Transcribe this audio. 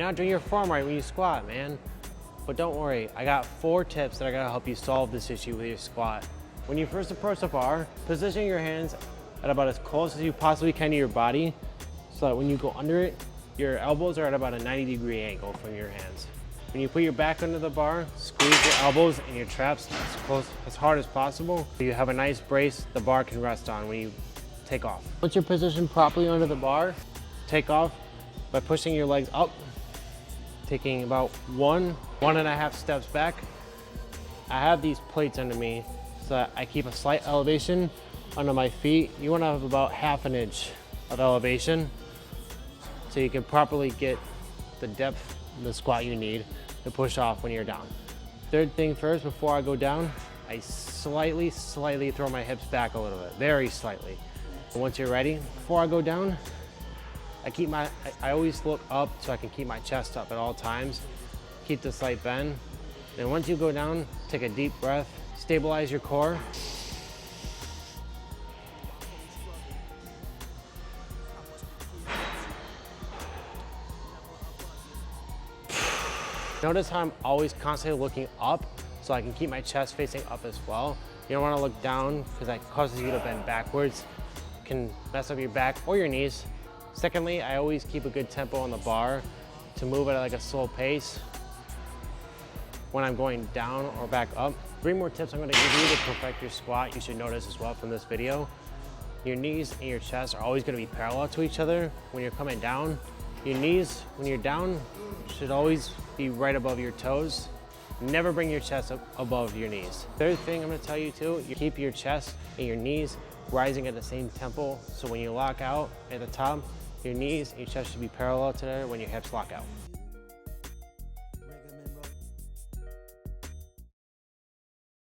You're not doing your form right when you squat, man. But don't worry, I got 4 tips that are gonna help you solve this issue with your squat. When you first approach the bar, position your hands at about as close as you possibly can to your body so that when you go under it, your elbows are at about a 90-degree angle from your hands. When you put your back under the bar, squeeze your elbows and your traps as hard as possible so you have a nice brace the bar can rest on when you take off. Once you're positioned properly under the bar, take off by pushing your legs up, taking about 1.5 steps back. I have these plates under me so that I keep a slight elevation under my feet. You want to have about 1/2 inch of elevation so you can properly get the depth of the squat you need to push off when you're down. Third thing first, before I go down, I slightly throw my hips back a little bit, very slightly. And once you're ready, before I go down, I always look up so I can keep my chest up at all times. Keep the slight bend. Then once you go down, take a deep breath, stabilize your core. Notice how I'm always constantly looking up so I can keep my chest facing up as well. You don't want to look down because that causes you to bend backwards. It can mess up your back or your knees. Secondly, I always keep a good tempo on the bar to move at like a slow pace when I'm going down or back up. 3 more tips I'm going to give you to perfect your squat you should notice as well from this video. Your knees and your chest are always going to be parallel to each other when you're coming down. Your knees, when you're down, should always be right above your toes. Never bring your chest up above your knees. Third thing I'm going to tell you too, you keep your chest and your knees rising at the same tempo. So when you lock out at the top, your knees and your chest should be parallel to there when your hips lock out.